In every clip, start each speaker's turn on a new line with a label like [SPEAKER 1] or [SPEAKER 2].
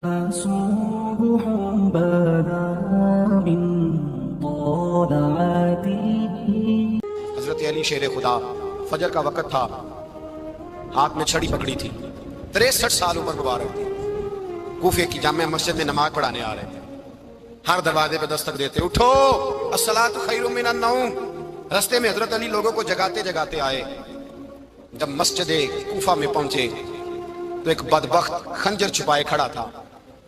[SPEAKER 1] صبح بدا من طلعته۔
[SPEAKER 2] حضرت علی شیر خدا، فجر کا وقت تھا، ہاتھ میں چھڑی پکڑی تھی، 63 سال عمر مبارک تھی، کوفے کی جامع مسجد میں نماز پڑھانے آ رہے تھے۔ ہر دروازے پہ دستک دیتے، اٹھو الصلاۃ خیر من النوم۔ رستے میں حضرت علی لوگوں کو جگاتے جگاتے آئے۔ جب مسجد کوفہ میں پہنچے تو ایک بدبخت خنجر چھپائے کھڑا تھا،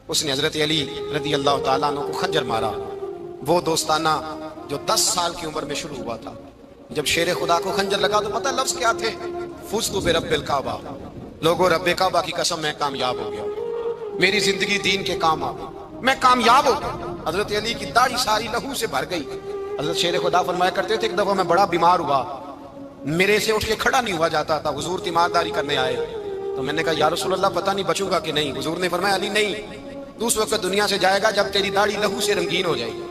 [SPEAKER 2] اس نے حضرت علی رضی اللہ تعالیٰ عنہ کو خنجر مارا۔ وہ دوستانہ جو 10 سال کی عمر میں شروع ہوا تھا، جب شیر خدا کو خنجر لگا تو پتہ لفظ کیا تھے؟ فزت برب الکعبہ، لوگوں رب کعبہ کی قسم میں کامیاب ہو گیا، میری زندگی دین کے کام آ گئی، میں کامیاب ہو گیا۔ حضرت علی کی داڑھی ساری لہو سے بھر گئی۔ حضرت شیر خدا فرمایا کرتے تھے، ایک دفعہ میں بڑا بیمار ہوا، میرے سے اٹھ کے کھڑا نہیں ہوا جاتا تھا، حضور تیمارداری کرنے آئے تو میں نے کہا یا رسول اللہ پتہ نہیں بچوں گا کہ نہیں۔ حضور نے فرمایا علی نہیں، تو اس وقت دنیا سے جائے گا جب تیری داڑھی لہو سے رنگین ہو جائے گی۔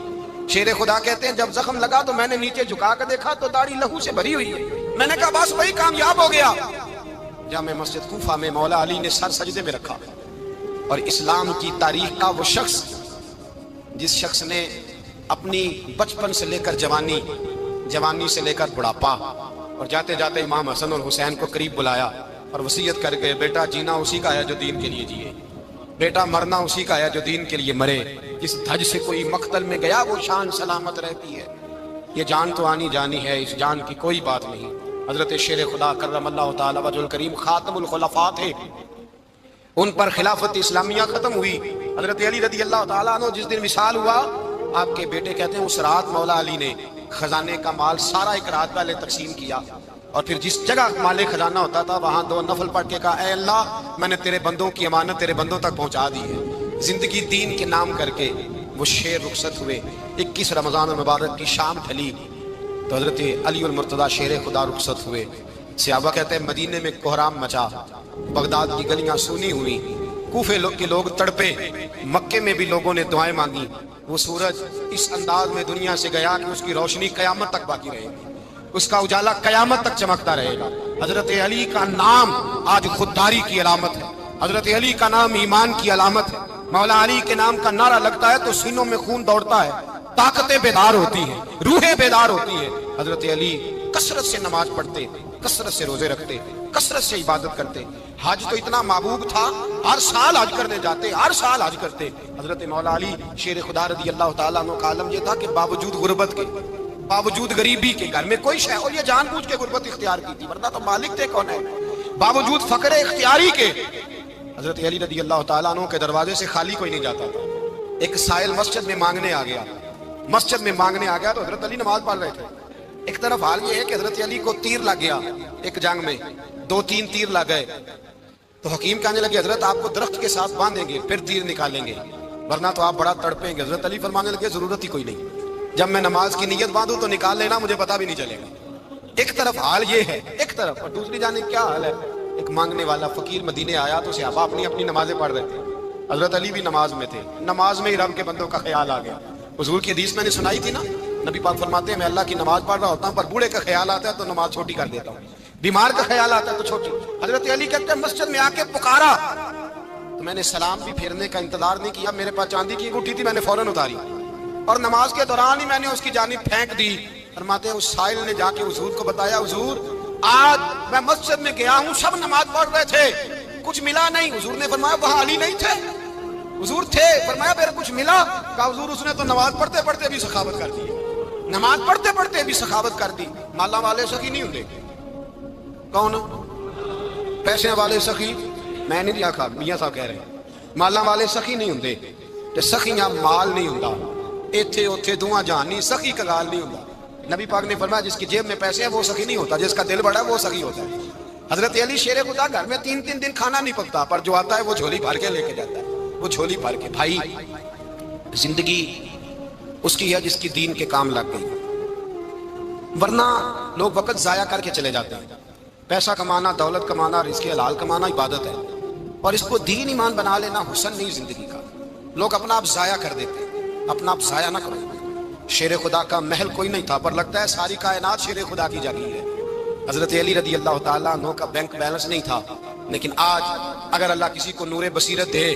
[SPEAKER 2] شیر خدا کہتے ہیں جب زخم لگا تو میں نے نیچے جھکا کر دیکھا تو داڑھی لہو سے بھری ہوئی ہے، میں نے کہا بس وہی کامیاب ہو گیا۔ جامع مسجد کوفہ میں مولا علی نے سر سجدے میں رکھا، اور اسلام کی تاریخ کا وہ شخص جس شخص نے اپنی بچپن سے لے کر جوانی سے لے کر بڑھاپا، اور جاتے جاتے امام حسن اور حسین کو قریب بلایا اور وصیت کر کے، بیٹا جینا اسی کا ہے جو دین کے لیے جیے، بیٹا مرنا اسی کا ہے جو دین کے لیے مرے، جس دھج سے کوئی مقتل میں گیا وہ شان سلامت رہتی ہے، یہ جان تو آنی جانی ہے، اس جان کی کوئی بات نہیں۔ حضرت شیر خدا کرم اللہ تعالی وجہ الکریم خاتم الخلفاء تھے، ان پر خلافت اسلامیہ ختم ہوئی۔ حضرت علی رضی اللہ تعالیٰ عنہ جس دن وصال ہوا، آپ کے بیٹے کہتے ہیں اس رات مولا علی نے خزانے کا مال سارا ایک رات پہلے تقسیم کیا، اور پھر جس جگہ مال خزانہ ہوتا تھا وہاں 2 نفل پڑھ کے کہا اے اللہ میں نے تیرے بندوں کی امانت تیرے بندوں تک پہنچا دی ہے۔ زندگی دین کے نام کر کے وہ شیر رخصت ہوئے۔ 21 رمضان المبارک کی شام ڈھلی تو حضرت علی المرتضیٰ شیر خدا رخصت ہوئے۔ صحابہ کہتے ہیں مدینے میں کوہرام مچا، بغداد کی گلیاں سونی ہوئی، کوفے کے لوگ تڑپے، مکے میں بھی لوگوں نے دعائیں مانگی۔ وہ سورج اس انداز میں دنیا سے گیا کہ اس کی روشنی قیامت تک باقی رہے گی، اس کا اجالا قیامت تک چمکتا رہے گا۔ حضرت علی کا نام آج خودداری کی علامت ہے، حضرت علی کا نام ایمان کی علامت ہے۔ مولا علی کے نام کا نعرہ لگتا ہے تو سینوں میں خون دوڑتا ہے، طاقتیں بیدار ہوتی ہیں، روحیں بیدار ہوتی ہیں۔ حضرت علی کثرت سے نماز پڑھتے، کثرت سے روزے رکھتے، کثرت سے عبادت کرتے۔ حج تو اتنا محبوب تھا، ہر سال حج کرنے جاتے، ہر سال حج کرتے۔ حضرت مولا علی شیر خدا رضی اللہ تعالیٰ عنہ کا عالم یہ تھا کہ باوجود غربت کے، باوجود غریبی کے، گھر میں کوئی شے، اور یہ جان بوجھ کے غربت اختیار کی تھی ورنہ تو مالک تھے کون ہے، باوجود فقر اختیاری کے حضرت علی رضی اللہ تعالیٰ عنہ کے دروازے سے خالی کوئی نہیں جاتا تھا۔ ایک سائل مسجد میں مانگنے آ گیا تو حضرت علی نماز پڑھ رہے تھے۔ ایک طرف حال یہ ہے کہ حضرت علی کو تیر لگ گیا، ایک جنگ میں 2-3 تیر لگ گئے تو حکیم کہنے لگے حضرت آپ کو درخت کے ساتھ باندھیں گے پھر تیر نکالیں گے ورنہ تو آپ بڑا تڑپیں گے۔ حضرت علی فرمانے لگے ضرورت ہی کوئی نہیں، جب میں نماز کی نیت باندھوں تو نکال لینا، مجھے پتا بھی نہیں چلے گا۔ ایک طرف حال یہ ہے، ایک طرف، اور دوسری جانب کیا حال ہے؟ ایک مانگنے والا فقیر مدینے آیا تو صحابہ اپنی اپنی نمازیں پڑھ رہے تھے، حضرت علی بھی نماز میں تھے، نماز میں ہی رب کے بندوں کا خیال آ گیا۔ حضور کی حدیث میں نے سنائی تھی نا، نبی پاک فرماتے ہیں میں اللہ کی نماز پڑھ رہا ہوتا ہوں پر بوڑھے کا خیال آتا ہے تو نماز چھوٹی کر دیتا ہوں، بیمار کا خیال آتا ہے تو چھوٹی۔ حضرت علی کہتے ہیں مسجد میں آ کے پکارا تو میں نے سلام بھی پھیرنے کا انتظار نہیں کیا، میرے پاس چاندی کی انگوٹھی تھی میں نے فوراً اتاری، اور نماز کے دوران ہی میں نے اس کی جانب پھینک دی۔ فرماتے ہیں اس سائل نے جا کے حضور کو بتایا حضور آج میں مسجد میں گیا ہوں، سب نماز پڑھ رہے تھے، کچھ ملا نہیں۔ حضور نے فرمایا وہاں علی نہیں تھے؟ حضور تھے۔ فرمایا پھر کچھ ملا؟ کہا حضور اس نے تو نماز پڑھتے پڑھتے بھی سخاوت کر دی، نماز پڑھتے پڑھتے بھی سخاوت کر دی۔ مالا والے سخی نہیں ہوتے، کون؟ پیسے والے سخی میں نہیں آکھا، میاں صاحب کہہ رہے ہیں مالا والے سخی نہیں ہوتے، تے سخیاں مال نہیں ہوندا، ایتھے اوتھے دواں جہان نہیں، سخی کگال نہیں ہوندا۔ نبی پاک نے فرمایا جس کی جیب میں پیسے ہیں وہ سخی نہیں ہوتا، جس کا دل بڑا ہے وہ سخی ہوتا ہے۔ حضرت علی شیر خدا گھر میں 3 دن کھانا نہیں پکتا پر جو آتا ہے وہ جھولی بھر کے لے کے جاتا ہے، وہ جھولی بھر کے۔ بھائی زندگی اس کی ہے جس کی دین کے کام لگ گئی، ورنہ لوگ وقت ضائع کر کے چلے جاتے ہیں۔ پیسہ کمانا، دولت کمانا، رزق حلال کمانا عبادت ہے، اور اس کو دین ایمان بنا لینا حسن نہیں زندگی کا۔ لوگ اپنا آپ ضائع کر دیتے ہیں، اپنا آپ ضائع نہ کرو۔ شیر خدا کا محل کوئی نہیں تھا پر لگتا ہے ساری کائنات شیر خدا کی جاگیر ہے۔ حضرت علی رضی اللہ تعالیٰ عنہ کا بینک بیلنس نہیں تھا، لیکن آج اگر اللہ کسی کو نور بصیرت دے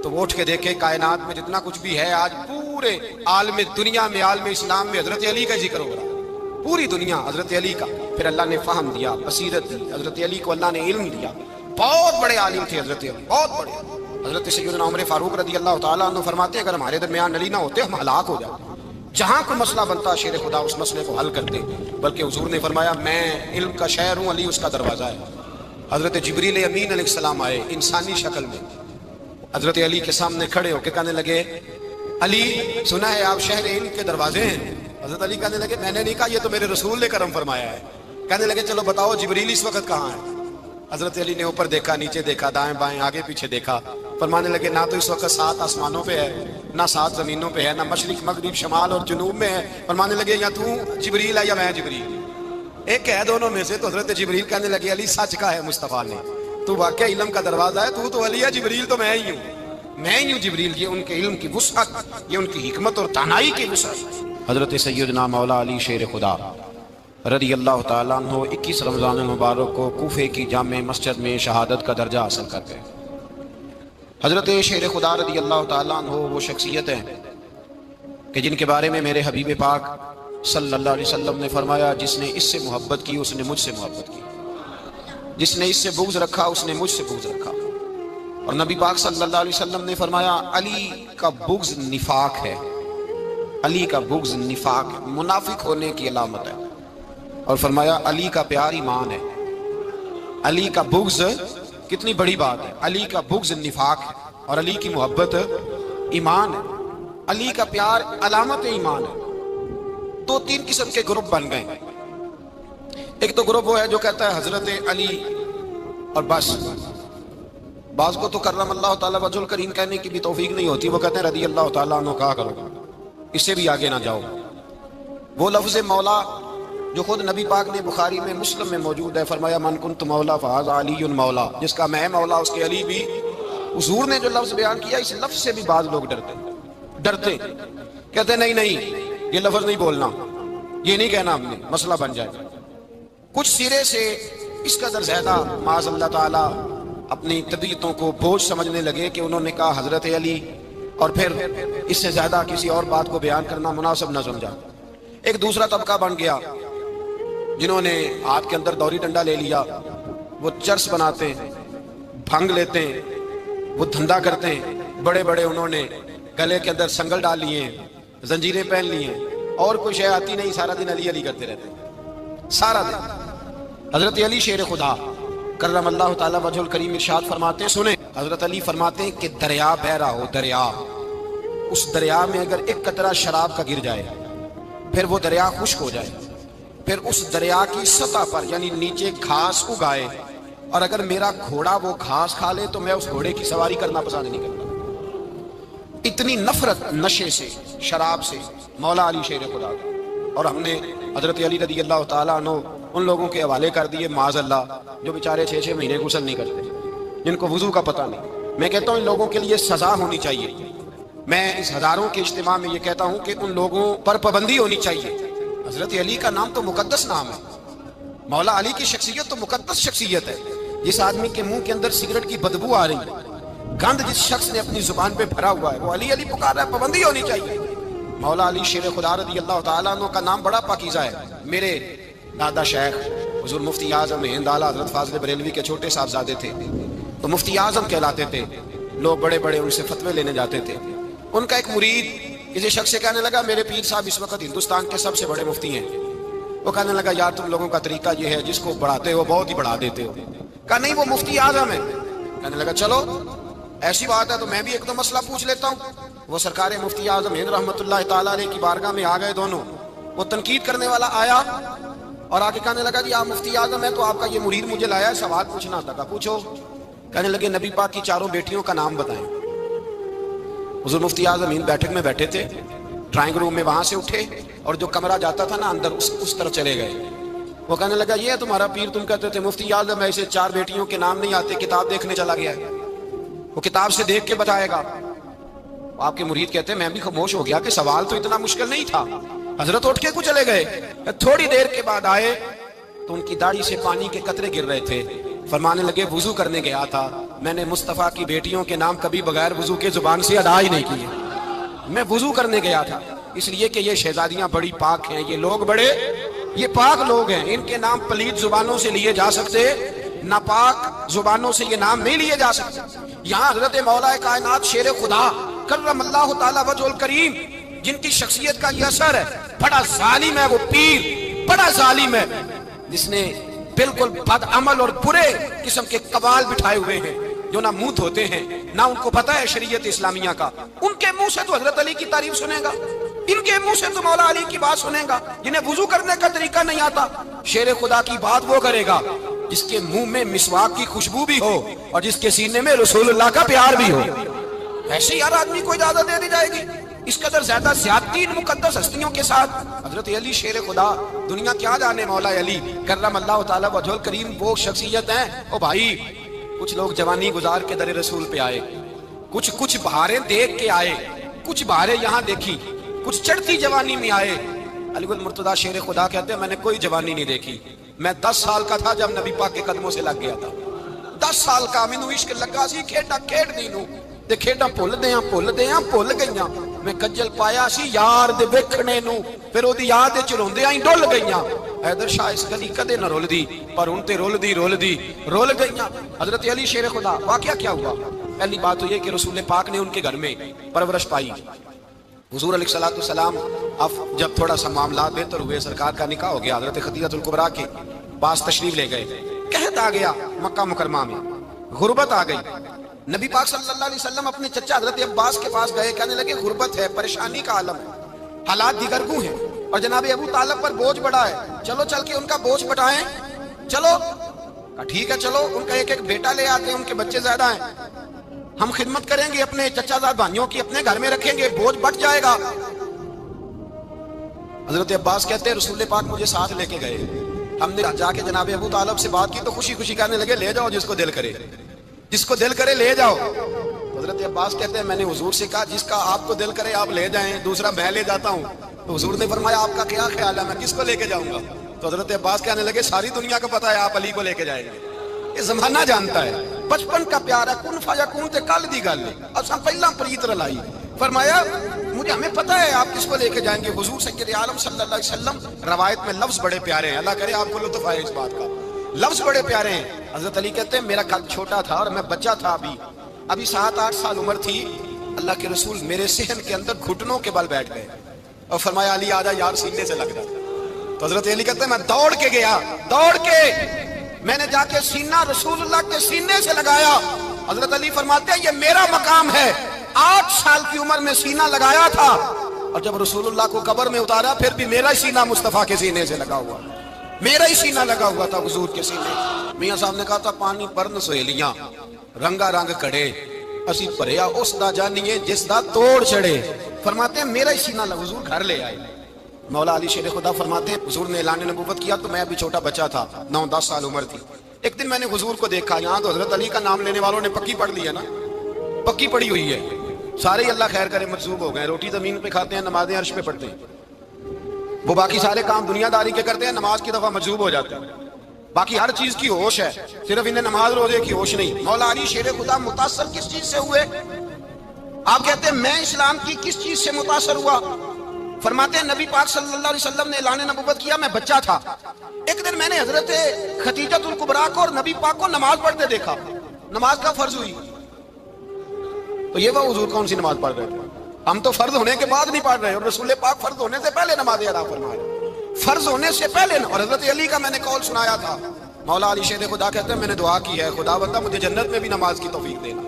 [SPEAKER 2] تو وہ اٹھ کے دیکھے کائنات میں جتنا کچھ بھی ہے آج پورے عالم دنیا میں، عالم اسلام میں حضرت علی کا ذکر ہو رہا ہے، پوری دنیا حضرت علی کا۔ پھر اللہ نے فہم دیا، بصیرت دی، حضرت علی کو اللہ نے علم دیا۔ بہت بڑے عالم تھے حضرت علی، بہت بڑے۔ حضرت سیدنا عمر فاروق رضی اللہ تعالیٰ عنہ فرماتے ہیں اگر ہمارے درمیان علی نہ ہوتے ہم ہلاک ہو جاتے، جہاں کوئی مسئلہ بنتا شیر خدا اس مسئلے کو حل کرتے، بلکہ حضور نے فرمایا میں علم کا شہر ہوں، علی اس کا دروازہ ہے۔ حضرت جبریل امین علیہ السلام آئے انسانی شکل میں، حضرت علی کے سامنے کھڑے ہو کے کہنے لگے علی سنا ہے آپ شہر علم کے دروازے ہیں؟ حضرت علی کہنے لگے میں نے نہیں کہا، یہ تو میرے رسول نے کرم فرمایا ہے۔ کہنے لگے چلو بتاؤ جبریل اس وقت کہاں ہے؟ حضرت علی نے اوپر دیکھا، نیچے دیکھا، دائیں بائیں آگے پیچھے دیکھا، فرمانے لگے نہ تو اس وقت 7 آسمانوں پہ ہے، نہ 7 زمینوں پہ ہے، نہ مشرق مغرب شمال اور جنوب میں ہے۔ فرمانے لگے یا تو جبریل ہے یا میں جبریل، ایک ہے دونوں میں سے۔ تو حضرت جبریل کہنے لگے علی سچ کا ہے مصطفیٰ نے، تو واقعہ علم کا دروازہ ہے، تو علی ہے، جبریل تو میں ہی ہوں، میں ہی ہوں جبریل۔ یہ ان کے علم کی وسعت، یہ ان کی حکمت اور دانائی کی وسعت۔ حضرت سیدنا مولا علی شیر خدا رضی اللہ تعالیٰ عنہ 21 رمضان المبارک کو کوفے کی جامع مسجد میں شہادت کا درجہ حاصل کر گئے۔ حضرت شیر خدا رضی اللہ تعالیٰ عنہ وہ شخصیت ہیں کہ جن کے بارے میں میرے حبیب پاک صلی اللہ علیہ وسلم نے فرمایا جس نے اس سے محبت کی اس نے مجھ سے محبت کی، جس نے اس سے بغض رکھا اس نے مجھ سے بغض رکھا۔ اور نبی پاک صلی اللہ علیہ وسلم نے فرمایا علی کا بغض نفاق ہے، علی کا بغض نفاق ہے، منافق ہونے کی علامت ہے۔ اور فرمایا علی کا پیار ایمان ہے، علی کا بغض کتنی بڑی بات ہے، علی کا بغض نفاق ہے اور علی کی محبت ایمان ہے، علی کا پیار علامت ایمان ہے۔ 2-3 قسم کے گروپ بن گئے، ایک تو گروپ وہ ہے جو کہتا ہے حضرت علی اور بس، بعض کو تو کرم اللہ تعالیٰ وجہ الکریم کہنے کی بھی توفیق نہیں ہوتی، وہ کہتے ہیں رضی اللہ تعالیٰ عنہ کہا کرو، اس سے بھی آگے نہ جاؤ۔ وہ لفظ مولا جو خود نبی پاک نے بخاری میں مسلم میں موجود ہے، فرمایا من کنت مولا فہذا علی مولا، جس کا میں مولا اس کے علی بھی۔ حضور نے جو لفظ بیان کیا اس لفظ سے بھی بعض لوگ ڈرتے کہتے نہیں یہ لفظ نہیں بولنا، یہ نہیں کہنا، ہم نے مسئلہ بن جائے گا۔ کچھ سرے سے اس قدر زیادہ معاذ اللہ تعالی اپنی طبیعتوں کو بوجھ سمجھنے لگے کہ انہوں نے کہا حضرت علی، اور پھر اس سے زیادہ کسی اور بات کو بیان کرنا مناسب نہ سمجھا۔ ایک دوسرا طبقہ بن گیا جنہوں نے ہاتھ کے اندر دوری ڈنڈا لے لیا، وہ چرس بناتے ہیں، بھنگ لیتے ہیں، وہ دھندا کرتے ہیں، بڑے بڑے انہوں نے گلے کے اندر سنگل ڈال لیے ہیں، زنجیریں پہن لی ہیں، اور کوئی شے آتی نہیں، سارا دن علی علی کرتے رہتے ہیں سارا دن۔ حضرت علی شیر خدا کرم اللہ تعالیٰ وجہ الکریم ارشاد فرماتے ہیں، سنیں حضرت علی فرماتے ہیں کہ دریا بہ رہا ہو، دریا، اس دریا میں اگر ایک قطرہ شراب کا گر جائے پھر وہ دریا خشک ہو جائے، پھر اس دریا کی سطح پر یعنی نیچے گھاس اگائے، اور اگر میرا گھوڑا وہ گھاس کھا لے تو میں اس گھوڑے کی سواری کرنا پسند نہیں کرتا۔ اتنی نفرت نشے سے، شراب سے مولا علی شیر خدا۔ اور ہم نے حضرت علی رضی اللہ تعالیٰ عنہ ان لوگوں کے حوالے کر دیے معاذ اللہ جو بیچارے 6 مہینے غسل نہیں کرتے، جن کو وضو کا پتہ نہیں۔ میں کہتا ہوں ان لوگوں کے لیے سزا ہونی چاہیے۔ میں اس ہزاروں کے اجتماع میں یہ کہتا ہوں کہ ان لوگوں پر پابندی ہونی چاہیے۔ حضرت علی کا نام تو مقدس نام ہے، مولا علی کی شخصیت تو مقدس شخصیت ہے۔ جس آدمی کے منہ کے اندر سگریٹ کی بدبو آ رہی ہے، گند جس شخص نے اپنی زبان پہ بھرا ہوا ہے، وہ علی علی پکار رہا ہے، پابندی ہونی چاہیے۔ مولا علی شیر خدا رضی اللہ تعالیٰ عنہ کا نام بڑا پاکیزہ ہے۔ میرے دادا شیخ حضور مفتی اعظم ہند اعلیٰ حضرت فاضل بریلوی کے چھوٹے صاحبزادے تھے، تو مفتی اعظم کہلاتے تھے، لوگ بڑے بڑے ان سے فتوے لینے جاتے تھے۔ ان کا ایک مرید کسی شخص سے کہنے لگا میرے پیر صاحب اس وقت ہندوستان کے سب سے بڑے مفتی ہیں۔ وہ کہنے لگا یار تم لوگوں کا طریقہ یہ ہے جس کو بڑھاتے ہو بہت ہی بڑھا دیتے ہو۔ کہا نہیں وہ مفتی اعظم ہے۔ کہنے لگا چلو ایسی بات ہے تو میں بھی ایک دو مسئلہ پوچھ لیتا ہوں۔ وہ سرکار مفتی اعظم ہند رحمۃ اللہ تعالیٰ علیہ کی بارگاہ میں آ گئے دونوں۔ وہ تنقید کرنے والا آیا اور آ کے کہنے لگا جی آپ مفتی اعظم ہے تو آپ کا یہ مرید مجھے لایا ہے سوال پوچھنا تھا۔ پوچھو۔ کہنے لگے نبی پاک کی 4 بیٹیوں کا نام بتائیں۔ حضور مفتی اعظم ہند بیٹھک میں بیٹھے تھے، ڈرائنگ روم میں وہاں سے اٹھے اور جو کمرہ جاتا تھا نا اندر اس طرف چلے گئے۔ وہ کہنے لگا یہ ہے تمہارا پیر، تم کہتے تھے مفتی اعظم ایسے 4 بیٹیوں کے نام نہیں آتے، کتاب دیکھنے چلا گیا ہے، وہ کتاب سے دیکھ کے بتائے گا۔ آپ کے مرید کہتے ہیں میں بھی خاموش ہو گیا کہ سوال تو اتنا مشکل نہیں تھا۔ حضرت اٹھ کے کو چلے گئے، تھوڑی دیر کے بعد آئے تو ان کی داڑھی سے پانی کے قطرے گر رہے تھے۔ فرمانے لگے وضو کرنے گیا تھا، میں نے مصطفیٰ کی بیٹیوں کے نام کبھی بغیر وضو کے زبان سے ادا ہی نہیں کیے، میں وضو کرنے گیا تھا، اس لیے کہ یہ شہزادیاں بڑی پاک ہیں، یہ لوگ بڑے یہ پاک لوگ ہیں، ان کے نام پلید زبانوں سے لیے جا سکتے، ناپاک زبانوں سے یہ نام نہیں لیے جا سکتے۔ یہاں حضرت مولا کائنات شیر خدا کرم اللہ تعالی وجہ الکریم، جن کی شخصیت کا یہ اثر ہے، بڑا ظالم ہے وہ پیر، بڑا ظالم ہے جس نے بالکل بد عمل اور برے قسم کے قوال بٹھائے ہوئے ہیں، جو نہ منہ دھوتے ہیں نہ ان کو پتہ ہے شریعت اسلامیہ کا، ان کے منہ سے تو حضرت علی کی تعریف سنے گا، ان کے منہ سے تو مولا علی کی بات سنے گا، جنہیں وضو کرنے کا طریقہ نہیں آتا، شیر خدا کی بات وہ کرے گا جس کے منہ میں مسواک کی خوشبو بھی ہو اور جس کے سینے میں رسول اللہ کا پیار بھی ہو۔ ایسے ہی ہر آدمی کو اجازت دے دی جائے گی؟ اس قدر زیادہ زیادتی ان مقدس ہستیوں کے ساتھ۔ حضرت علی شیر خدا، دنیا کیا جانے مولا علی کرم اللہ تعالی وجہ الکریم وہ شخصیت ہیں۔ او بھائی، کچھ لوگ جوانی گزار کے در رسول پہ آئے، کچھ بہاریں دیکھ کے آئے، کچھ بہاریں یہاں دیکھی، کچھ چڑھتی جوانی میں آئے۔ علی گل مرتضیٰ شیر خدا کہتے ہیں میں نے کوئی جوانی نہیں دیکھی، میں 10 سال کا تھا جب نبی پاک کے قدموں سے لگ گیا تھا، 10 سال کا مینوں عشق لگا سی، کھیڈا کھیڈ دی نوں تے کھیڈا بھول گئیاں، میں کجل پایا سی یار دے ویکھنے نوں، پھر او دی یاد وچ روندیاں ہی ڈل گئیاں۔ حیدر شاہ اس گلی کدے نہ رول دی، پر ہن تے رول گئیاں۔ حضرت علی شیر خدا، واقعہ کیا ہوا؟ پہلی بات تو یہ کہ رسول پاک نے ان کے گھر میں پرورش پائی۔ حضور علیہ السلام اب جب تھوڑا سا معاملات بہتر ہوئے، سرکار کا نکاح ہو گیا، حضرت خدیجہ الکبریٰ کے پاس تشریف لے گئے، قحط آ گیا مکہ مکرمہ میں، غربت آ گئی۔ نبی پاک صلی اللہ علیہ وسلم اپنے چچا حضرت عباس کے پاس گئے، کہنے لگے غربت ہے، پریشانی کا عالم ہے، حالات دیگر گوں ہیں، اور جناب ابو طالب پر بوجھ بڑا ہے، چلو چل کے ان کا بوجھ بٹائیں، چلو ٹھیک ہے، چلو ان کا ایک بیٹا لے آتے ہیں، ان کے بچے زیادہ ہیں، ہم خدمت کریں گے اپنے چچا زاد بھائیوں کی، اپنے گھر میں رکھیں گے، بوجھ بٹ جائے گا۔ حضرت عباس کہتے ہیں رسول پاک مجھے ساتھ لے کے گئے، ہم نے جا کے جناب ابو طالب سے بات کی تو خوشی خوشی کہنے لگے لے جاؤ جس کو دل کرے لے جاؤ۔ حضرت عباس کہتے ہیں میں نے حضور سے کہا جس کا آپ کو دل کرے آپ لے جائیں، دوسرا میں لے جاتا ہوں۔ تو حضور نے فرمایا آپ کا کیا خیال ہے، میں کس کو لے کے جاؤں گا؟ تو حضرت عباس کہنے لگے ساری دنیا کو پتا ہے آپ علی کو لے کے جائیں گے، یہ زمانہ جانتا ہے، بچپن کا پیار ہے، کن فیکون تے کل دی گل ہے، اب ہم پہلا پریت رلائی۔ فرمایا مجھے ہمیں پتہ ہے آپ کس کو لے کے جائیں گے، حضور سید عالم صلی اللہ علیہ وسلم۔ روایت میں لفظ بڑے پیارے ہیں، اللہ کرے آپ کو لطف آئے اس بات کا، لفظ بڑے پیارے ہیں۔ حضرت علی کہتے ہیں میرا قد چھوٹا تھا اور میں بچہ تھا، ابھی 7-8 سال عمر تھی، اللہ کے رسول میرے صحن کے اندر گھٹنوں کے بل بیٹھ گئے اور فرمایا علی آجا یار سینے سے لگ جا۔ تو حضرت علی کہتے ہیں میں دوڑ کے گیا، میں نے جا کے سینہ رسول اللہ کے سینے سے لگایا۔ حضرت علی فرماتے ہیں یہ میرا مقام ہے، 8 سال کی عمر میں سینہ لگایا تھا، اور جب رسول اللہ کو قبر میں اتارا پھر بھی میرا ہی سینہ مصطفیٰ کے سینے سے لگا ہوا، میرا ہی سینہ لگا ہوا تھا حضور کے سینے۔ میاں صاحب نے کہا تھا پانی پرن سہیلیاں رنگا رنگ کڑے، اسی پریا اس دا جانیے جس دا توڑ چڑھے۔ فرماتے ہیں میرا ہی سینہ لگا، حضور گھر لے آئے۔ مولا علی شیر خدا فرماتے ہیں حضور نے اعلان نبوت کیا تو میں ابھی چھوٹا بچہ تھا، 9-10 سال عمر تھی۔ ایک دن میں نے حضور کو دیکھا، یہاں تو حضرت علی کا نام لینے والوں نے پکی پڑھ لی ہے نا، پکی پڑی ہوئی ہے، سارے ہی اللہ خیر کرے مجذوب ہو گئے، روٹی زمین پہ کھاتے ہیں، نمازیں عرش پہ پڑھتے ہیں، وہ باقی سارے کام دنیا داری کے کرتے ہیں، نماز کی دفعہ مجذوب ہو جاتے ہیں، باقی ہر چیز کی ہوش ہے، صرف انہیں نماز روزے کی ہوش نہیں۔ مولا علی شیر خدا متاثر کس چیز سے ہوئے؟ آپ کہتے ہیں میں اسلام کی کس چیز سے متاثر ہوا؟ فرماتے ہیں نبی پاک صلی اللہ علیہ وسلم نے اعلان نبوت کیا، میں بچہ تھا، ایک دن میں نے حضرت خدیجہ الکبریٰ کو اور نبی پاک کو نماز پڑھتے دیکھا، نماز کا فرض ہوئی، تو یہ وہ حضور کون سی نماز پڑھ رہے تھے؟ ہم تو فرض ہونے کے بعد نہیں پڑھ رہے، اور رسول پاک فرض ہونے سے پہلے نماز ادا فرما رہے، فرض ہونے سے پہلے۔ اور حضرت علی کا میں نے قول سنایا تھا، مولا علی شیر خدا کہتے ہیں میں نے دعا کی ہے خدا بندہ مجھے جنت میں بھی نماز کی توفیق دینا،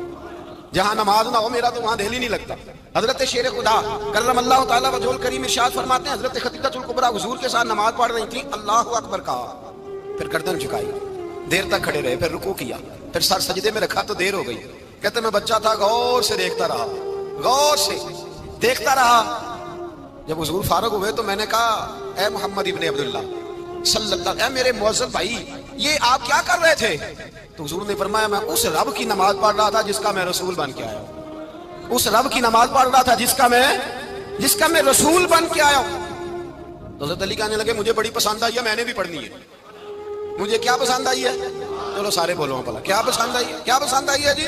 [SPEAKER 2] جہاں نماز نہ ہو میرا تو وہاں دل ہی نہیں لگتا۔ حضرت شیر خدا کرم اللہ تعالی وجہ الکریم ارشاد فرماتے ہیں حضرت خدیجہ الکبریٰ حضور کے ساتھ نماز پڑھ رہی تھیں، اللہ اکبر کہا، پھر گردن جھکائی، دیر تک کھڑے رہے، پھر رکوع کیا، پھر سر سجدے میں رکھا تو دیر ہو گئی۔ کہتے میں بچہ تھا، غور سے دیکھتا رہا، غور سے دیکھتا رہا۔ جب حضور فارغ ہوئے تو میں نے کہا اے محمد ابن عبداللہ صلی اللہ، اے میرے معزز بھائی یہ آپ کیا کر رہے تھے؟ تو حضور نے فرمایا میں اس رب کی نماز پڑھ رہا تھا جس کا میں رسول بن کے آیا ہوں، اس رب کی نماز پڑھ رہا تھا جس کا میں رسول بن کے آیا ہوں۔ تو حضرت علی کہنے لگے مجھے بڑی پسند آئی ہے، میں نے بھی پڑھنی ہے۔ مجھے کیا پسند آئی ہے؟ چلو سارے بولو بھلا کیا پسند آئی ہے؟ کیا پسند آئی ہے جی؟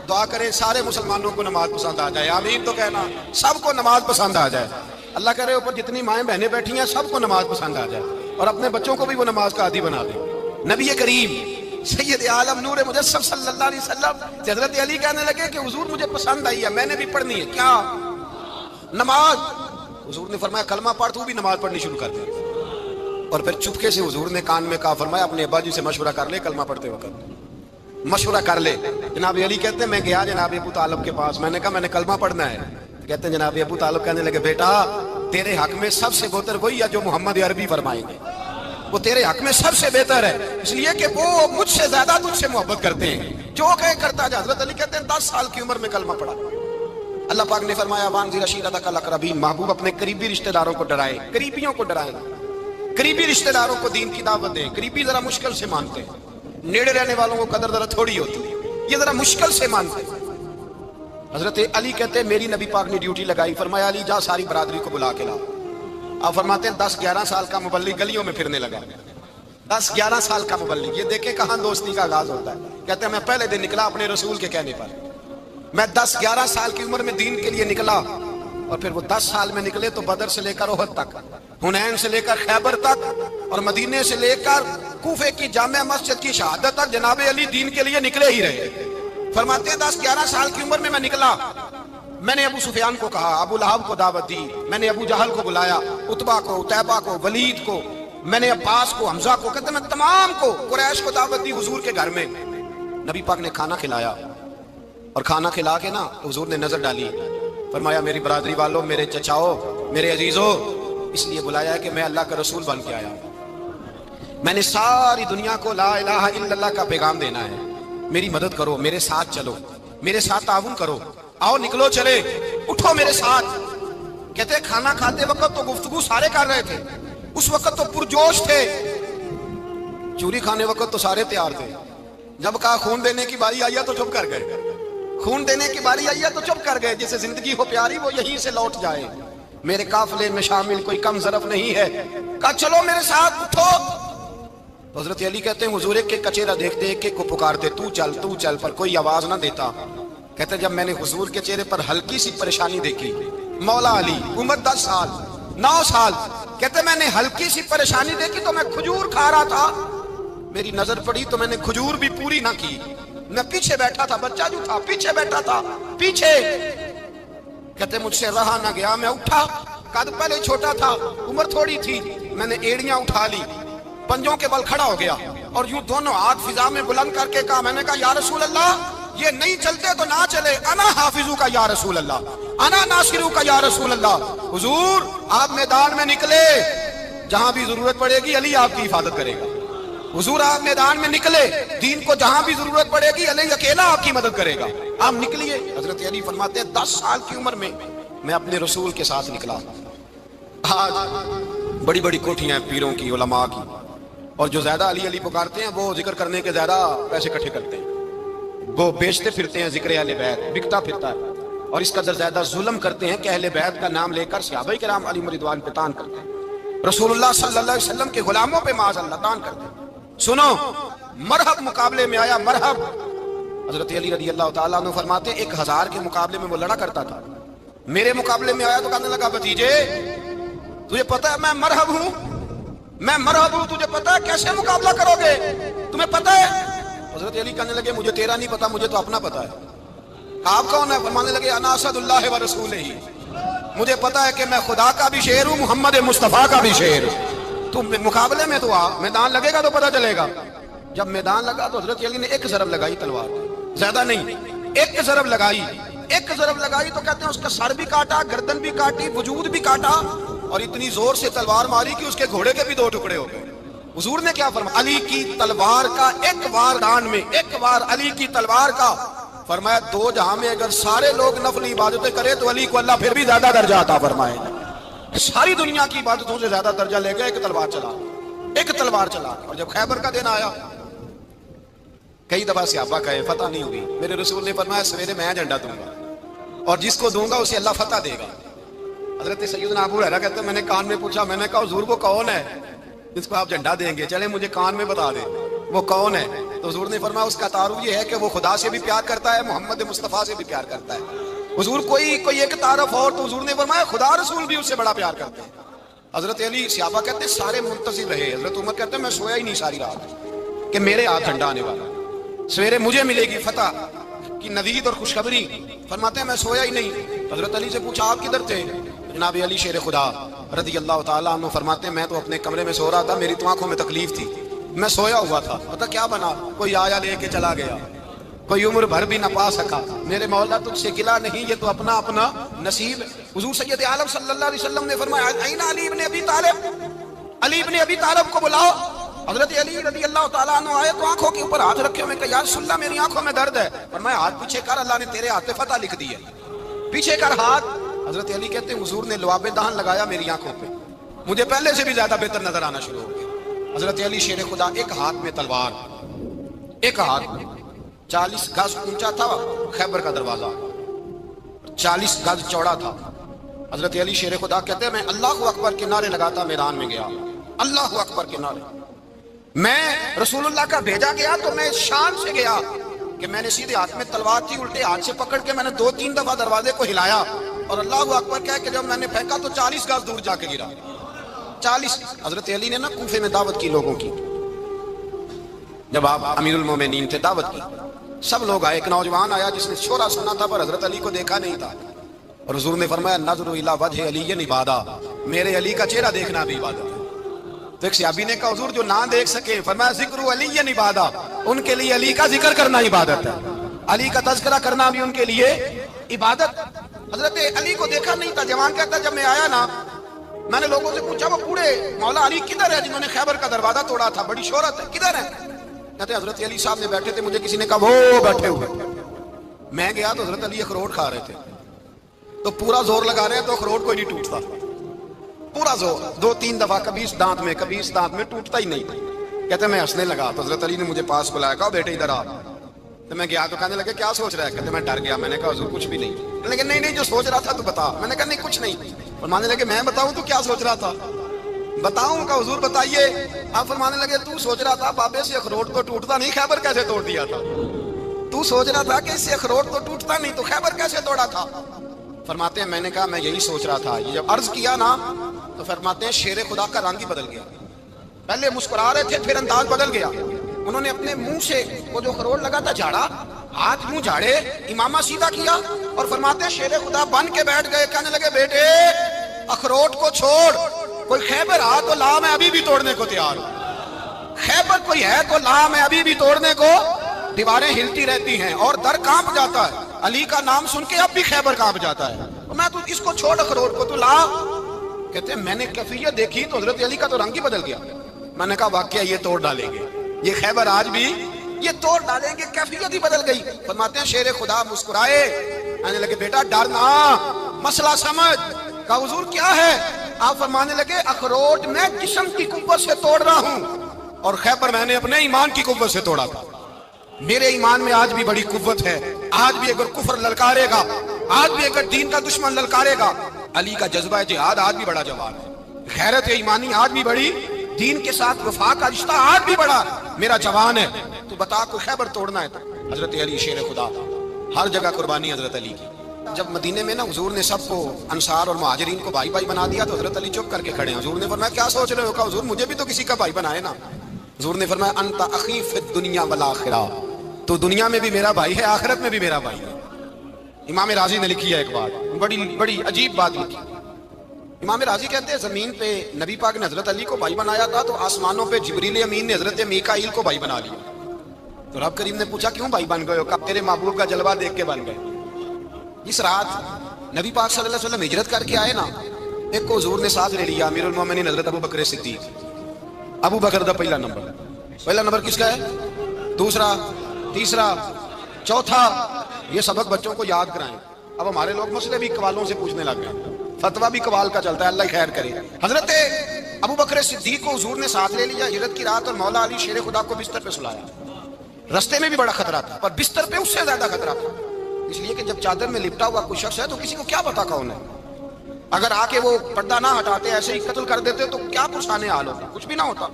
[SPEAKER 2] دعا کرے سارے مسلمانوں کو نماز پسند آ جائے، آمین تو کہنا، سب کو نماز پسند آ جائے۔ اللہ کرے اوپر جتنی مائیں بہنیں بیٹھی ہیں سب کو نماز پسند آ جائے، اور اپنے بچوں کو بھی وہ نماز کا عادی بنا دے۔ نبی کریم سید عالم نور مجسم صلی اللہ علیہ وسلم حضرت علی کہنے لگے کہ حضور مجھے پسند آئی ہے، میں نے بھی پڑھنی ہے، کیا؟ نماز۔ حضور نے فرمایا کلمہ پڑھ، تو بھی نماز پڑھنی شروع کر دے۔ اور پھر چپکے سے حضور نے کان میں کہا، فرمایا اپنے ابا جی سے مشورہ کر لے کلمہ پڑھتے وقت، مشورہ کر لے۔ جناب علی کہتے ہیں میں گیا جناب ابو طالب کے پاس، میں نے کہا میں نے کلمہ پڑھنا ہے۔ کہتے ہیں جناب ابو طالب کہنے لگے بیٹا تیرے حق میں سب سے بہتر وہی ہے جو محمد عربی فرمائیں گے، وہ تیرے حق میں سب سے بہتر ہے، اس لیے کہ وہ مجھ سے زیادہ تجھ سے محبت کرتے ہیں، جو کہے کرتا جا۔ حضرت علی کہتے ہیں 10 سال کی عمر میں کلمہ پڑھا۔ اللہ پاک نے فرمایا وانذر عشیرتک الاقربین، محبوب اپنے قریبی رشتہ داروں کو ڈرائے، قریبیوں کو ڈرائے، قریبی رشتہ داروں کو دین کی دعوت دیں۔ قریبی ذرا مشکل سے مانتے ہیں، نیڑے رہنے والوں کو قدر ذرا تھوڑی ہوتی ہے، یہ ذرا مشکل سے مانتے ہیں۔ حضرت علی کہتے ہیں میری نبی پاک نے ڈیوٹی لگائی، فرمایا علی جا ساری برادری کو بلا کے لا۔ آپ فرماتے ہیں 10-11 سال کا مبلغ گلیوں میں پھرنے لگا، 10-11 سال کا مبلغ، یہ دیکھیں کہاں دوستی کا آغاز ہوتا ہے۔ کہتے ہیں میں پہلے دن نکلا اپنے رسول کے کہنے پر، میں 10-11 سال کی عمر میں دین کے لیے نکلا، اور پھر وہ 10 سال میں نکلے تو بدر سے لے کر احد تک، حنین سے لے کر خیبر تک، اور مدینے سے لے کر کوفے کی جامع مسجد کی شہادت تک جناب علی دین کے لیے نکلے ہی رہے۔ فرماتے ہیں 10-11 سال کی عمر میں میں نکلا، میں نے ابو سفیان کو کہا، ابو لہب کو دعوت دی، میں نے ابو جہل کو بلایا، عتبہ کو، عتیبہ کو، ولید کو، میں نے عباس کو، حمزہ کو، کہتے میں تمام کو، قریش کو دعوت دی حضور کے گھر میں۔ نبی پاک نے کھانا کھلایا، اور کھانا کھلا کے نا حضور نے نظر ڈالی، فرمایا میری برادری والوں، میرے چچاؤ، میرے عزیزوں، اس لیے بلایا ہے کہ میں اللہ کا رسول بن کے آیا ہوں، میں نے ساری دنیا کو لا الہ الا اللہ کا پیغام دینا ہے، میری مدد کرو، میرے ساتھ چلو، میرے ساتھ تعاون کرو، آؤ نکلو چلے، اٹھو میرے ساتھ۔ کہتے ہیں کھانا کھاتے وقت تو گفتگو سارے کر رہے تھے، اس وقت تو پرجوش تھے، چوری کھانے وقت تو سارے تیار تھے، جب کہا خون دینے کی باری آئی تو چپ کر گئے، خون دینے کی باری آئی تو چپ کر گئے، جسے زندگی ہو پیاری وہ یہیں سے لوٹ جائے، میرے قافلے میں شامل کوئی کم ظرف نہیں ہے، کہا چلو میرے ساتھ اٹھو۔ حضرت علی کہتے ہیں حضور ایک کچیرا دیکھتے ایک ایک کو پکارتے، تو چل، پر کوئی آواز نہ دیتا۔ کہتے ہیں جب میں نے حضور کے چہرے پر ہلکی سی پریشانی دیکھی، مولا علی عمر 10 سال 9 سال، کہتے ہیں میں نے ہلکی سی پریشانی دیکھی تو میں کھجور کھا رہا تھا، میری نظر پڑی تو میں نے کھجور بھی پوری نہ کی، میں پیچھے بیٹھا تھا، بچہ جو تھا پیچھے بیٹھا تھا، پیچھے۔ کہتے مجھ سے رہا نہ گیا، میں اٹھا، قد پہلے چھوٹا تھا، عمر تھوڑی تھی، میں نے ایڑیاں اٹھا لی، پنجوں کے بل کھڑا ہو گیا، اور یوں دونوں ہاتھ فضا میں بلند کر کے کہا، میں نے کہا یا رسول اللہ یہ نہیں چلتے تو نہ چلے، انا حافظو کا یا رسول اللہ، انا ناصرو کا یا رسول اللہ۔ حضور آپ میدان میں نکلے، جہاں بھی ضرورت پڑے گی علی آپ کی حفاظت کرے گا، حضور آپ میدان میں نکلے، دین کو جہاں بھی ضرورت پڑے گی علی اکیلا آپ کی مدد کرے گا، آپ نکلیے۔ حضرت علی فرماتے ہیں 10 سال کی عمر میں میں اپنے رسول کے ساتھ نکلا۔ آج بڑی بڑی کوٹھیاں پیروں کی، علماء کی، اور جو زیادہ علی علی پکارتے ہیں وہ ذکر کرنے کے زیادہ پیسے اکٹھے کرتے ہیں، وہ بیچتے پھرتے ہیں ذکر اہل بیت، بکتا پھرتا ہے، اور اس قدر زیادہ ظلم کرتے ہیں کہ اہل بیت کا نام لے کر صحابہ کرام علیہم رضوان پہ تان کرتے ہیں، رسول اللہ صلی اللہ علیہ وسلم کے غلاموں پہ معاذ اللہ تان کرتے ہیں۔ سنو مرحب مقابلے میں آیا، مرحب۔ حضرت علی رضی اللہ تعالیٰ عنہ فرماتے 1000 کے مقابلے میں وہ لڑا کرتا تھا، میرے مقابلے میں آیا تو کہنے لگا بھتیجے تجھے پتا ہے میں مرحب ہوں، میں مرحب ہوں، تجھے پتا ہے کیسے مقابلہ کرو گے، تمہیں پتا ہے؟ حضرت علی کہنے لگے مجھے تیرا نہیں پتا، مجھے تو اپنا پتا ہے۔ آپ کون ہے؟ فرمانے لگے انا اسد اللہ و رسولہ، مجھے پتا ہے کہ میں خدا کا بھی شیر ہوں، محمد مصطفیٰ کا بھی شیر۔ تم مقابلے میں تو آ، میدان لگے گا تو پتہ چلے گا۔ جب میدان لگا تو حضرت علی نے ایک ضرب لگائی تلوار، زیادہ نہیں، ایک ضرب لگائی، ایک ضرب لگائی تو کہتے ہیں اس کا سر بھی کاٹا، گردن بھی کاٹی، وجود بھی کاٹا، اور اتنی زور سے تلوار ماری کہ اس کے گھوڑے کے بھی 2 ٹکڑے ہو گئے۔ حضور نے کیا فرمایا؟ علی کی تلوار کا ایک وار دان میں، ایک وار علی کی تلوار کا، فرمایا 2 جہاں میں اگر سارے لوگ نفل عبادتیں کرے تو علی کو اللہ پھر بھی زیادہ درجہ عطا فرمائے گا۔ ساری دنیا کی عبادتوں سے زیادہ درجہ لے گا ایک تلوار چلا، ایک تلوار چلا۔ اور جب خیبر کا دن آیا، کئی دفعہ صحابہ کہے فتح نہیں ہوئی، میرے رسول نے فرمایا سویرے میں جھنڈا دوں گا، اور جس کو دوں گا اسے اللہ فتح دے گا۔ حضرت سیدنا ابو ہریرہ کہتے ہیں میں نے کان میں پوچھا، میں نے کہا حضور وہ کون ہے جس کو آپ جھنڈا دیں گے؟ چلے مجھے کان میں بتا دیں وہ کون ہے۔ تو حضور نے فرمایا اس کا تعارف یہ ہے کہ وہ خدا سے بھی پیار کرتا ہے، محمد مصطفیٰ سے بھی پیار کرتا ہے۔ حضور کوئی ایک تعارف اور، تو حضور نے فرمایا خدا رسول بھی اس سے بڑا پیار کرتے ہیں۔ حضرت علی، صحابہ کہتے ہیں سارے منتظر رہے، حضرت عمر کہتے ہیں میں سویا ہی نہیں ساری رات کہ میرے ہاتھ جھنڈا آنے والا، سویرے مجھے ملے گی فتح کی نوید اور خوشخبری۔ فرماتے ہیں میں سویا ہی نہیں۔ حضرت علی سے پوچھا آپ کدھر تھے؟ جناب علی شیر خدا رضی اللہ تعالیٰ عنہ فرماتے ہیں میں تو اپنے کمرے میں سو رہا تھا، میری تو آنکھوں میں تکلیف تھی، میں سویا ہوا تھا، پتہ کیا بنا، کوئی آیا لے کے چلا گیا، کوئی عمر بھر بھی نہ پا سکا، میرے مولا تجھ سے گلا نہیں، یہ تو اپنا اپنا نصیب ہے۔ حضور سید عالم صلی اللہ علیہ وسلم نے فرمایا این علی ابن ابی طالب، علی ابن ابی طالب کو بلاؤ۔ حضرت علی رضی اللہ تعالیٰ عنہ آئے تو آنکھوں کے اوپر ہاتھ رکھے ہوئے کہ یا رسول اللہ میری آنکھوں میں درد ہے۔ فرمایا ہاتھ پیچھے کر، اللہ نے تیرے ہاتھ پہ فتح لکھ دی ہے، پیچھے کر ہاتھ۔ حضرت علی کہتے ہیں حضور نے لعاب دہن لگایا میری آنکھوں پہ، مجھے پہلے سے بھی زیادہ بہتر نظر آنا شروع ہو گیا۔ حضرت علی شیر خدا ایک ہاتھ میں تلوار، ایک ہاتھ میں 40 گز اونچا تھا خیبر کا دروازہ، 40 گز چوڑا تھا۔ حضرت علی شیر خدا کہتے ہیں میں اللہ اکبر کے نعرے لگاتا میدان میں گیا، اللہ اکبر کے نعرے۔ میں رسول اللہ کا بھیجا گیا تو میں شان سے گیا کہ میں نے سیدھے ہاتھ میں تلوار تھی، الٹے ہاتھ سے پکڑ کے میں نے 2-3 دفعہ دروازے کو ہلایا اور اللہ اکبر کہہ کے جب میں نے پھینکا تو 40 گز دور جا کے گرا، 40۔ حضرت علی نے نا کوفے میں دعوت کی لوگوں کی، جب آپ امیر المومنین تھے دعوت کی، سب لوگ آئے، ایک نوجوان آیا جس نے شورا سنا تھا پر حضرت علی کو دیکھا نہیں تھا، اور حضور نے فرمایا نظر الی وجہ علی عبادہ، میرے علی کا چہرہ دیکھنا بھی عبادت ہے۔ تو ایک صحابی نے کہا حضور جو نہ دیکھ سکے، فرمایا ذکر علی عبادہ، ان کے لیے علی کا ذکر کرنا عبادت ہے، علی کا تذکرہ کرنا بھی ان کے لیے عبادت۔ حضرت علی کو دیکھا نہیں تھا، جوان کہتا جب میں آیا نا میں نے لوگوں سے پوچھا وہ بوڑھے مولا علی کدھر ہے جنہوں نے خیبر کا دروازہ توڑا تھا، بڑی شہرت ہے، کدھر ہے؟ کہتے حضرت علی صاحب نے بیٹھے تھے، مجھے کسی نے کہا وہ بیٹھے ہوئے۔ میں گیا تو حضرت علی اخروٹ کھا رہے تھے، تو پورا زور لگا رہے ہیں تو اخروٹ کوئی نہیں ٹوٹتا، پورا زور 2-3 دفعہ، کبھی اس دانت میں کبھی اس دانت میں، ٹوٹتا ہی نہیں۔ کہتے میں ہنسنے لگا تو حضرت علی نے مجھے پاس بلایا، کہا بیٹے ادھر آ۔ تو میں گیا تو کہنے لگے کیا سوچ رہا ہے؟ کہتے میں ڈر گیا، میں نے کہا حضور کچھ بھی نہیں۔ لیکن نہیں جو سوچ رہا تھا تو بتا۔ میں نے کہا نہیں کچھ نہیں۔ فرمانے لگے میں بتاؤں تو کیا سوچ رہا تھا؟ بتاؤں؟ کہا حضور بتائیے۔ آپ فرمانے لگے تو سوچ رہا تھا بابے سے اخروٹ تو ٹوٹتا نہیں، خیبر کیسے توڑ دیا تھا؟ تو سوچ رہا تھا کہ اس سے اخروٹ تو ٹوٹتا نہیں تو خیبر کیسے توڑا تھا؟ فرماتے ہیں میں نے کہا میں یہی سوچ رہا تھا۔ یہ جب عرض کیا نا تو فرماتے ہیں شیر خدا کا رنگ ہی بدل گیا، پہلے مسکرا رہے تھے پھر انداز بدل گیا۔ انہوں نے اپنے منہ سے وہ جو خروٹ لگا تھا جھاڑا، ہاتھ منہ جھاڑے، امامہ سیدھا کیا اور فرماتے ہیں شیر خدا بن کے بیٹھ گئے، کہنے لگے بیٹے اخروٹ کو چھوڑ، کوئی خیبر آ تو لا، میں ابھی بھی توڑنے کو تیار ہوں، خیبر کوئی ہے تو لا، میں ابھی بھی توڑنے کو۔ دیواریں ہلتی رہتی ہیں اور در کانپ جاتا ہے، علی کا نام سن کے اب بھی خیبر کانپ جاتا ہے، میں تو اس کو چھوڑ اخروٹ کو تو لا۔ کہتے ہیں میں نے کیفیت دیکھی تو حضرت علی کا تو رنگ ہی بدل گیا۔ میں نے کہا واقعہ یہ توڑ ڈالیں گے، یہ خیبر آج بھی یہ توڑ ڈالیں گے، کیفیت ہی بدل گئی۔ فرماتے ہیں شیر خدا مسکرائے، کہنے لگے بیٹا ڈرنا، مسئلہ سمجھ۔ کہا حضور کیا ہے؟ آپ فرمانے لگے اخروٹ میں جسم کی قوت سے توڑ رہا ہوں اور خیبر میں نے اپنے ایمان کی قوت سے توڑا تھا۔ میرے ایمان میں آج بھی بڑی قوت ہے، آج بھی اگر کفر للکارے گا، آج بھی اگر دین کا دشمن للکارے گا، علی کا جذبہ جہاد آج بھی بڑا جوان ہے، غیرت ایمانی آج بھی بڑی، دین کے ساتھ وفا کا رشتہ آج بھی بڑا میرا جوان ہے۔ تو بتا کو خیبر توڑنا ہے تو حضرت علی شیر خدا، ہر جگہ قربانی حضرت علی کی۔ جب مدینے میں نا حضور نے سب کو انصار اور مہاجرین کو بھائی بھائی بنا دیا تو حضرت علی چپ کر کے کھڑے ہیں۔ حضور نے فرمایا کیا سوچ رہے ہو؟ کہا حضور مجھے بھی تو کسی کا بھائی بنائے نا۔ حضور نے فرمایا انت اخی فی الدنیا والآخرہ، تو دنیا میں بھی میرا بھائی ہے، آخرت میں بھی میرا بھائی ہے۔ امام راضی نے لکھی ہے ایک بات، بڑی عجیب بات لکھی۔ امام راضی کہتے ہیں زمین پہ نبی پاک نے حضرت علی کو بھائی بنایا تھا تو آسمانوں پہ جبریل امین نے حضرت میکائیل کو بھائی بنا لیا۔ تو رب کریم نے پوچھا کیوں بھائی بن گئے ہو؟ کہا تیرے محبوب کا جلوہ دیکھ کے بن گئے۔ اس رات نبی پاک صلی اللہ علیہ وسلم ہجرت کر کے آئے نا، ایک کو حضور نے ساتھ لے لیا، امیر المومنین حضرت ابو بکر صدیق۔ ابو بکر دا پہلا نمبر کس کا ہے؟ دوسرا، تیسرا، چوتھا، یہ سبق بچوں کو یاد کرائیں۔ اب ہمارے لوگ مسئلے بھی قوالوں سے پوچھنے لگ گئے، فتویٰ بھی قوال کا چلتا ہے، اللہ خیر کرے۔ حضرت ابو بکر صدیق کو حضور نے ساتھ لے لیا ہجرت کی رات، اور مولا علی شیر خدا کو بستر پہ سلایا۔ رستے میں بھی بڑا خطرہ تھا پر بستر پہ اس سے زیادہ خطرہ تھا، اس لیے کہ جب چادر میں لپٹا ہوا کوئی شخص ہے تو کسی کو کیا پتا کون ہے، اگر آ کے وہ پردہ نہ ہٹاتے ایسے ہی قتل کر دیتے تو کیا پرسانے حال ہوتا، کچھ بھی نہ ہوتا۔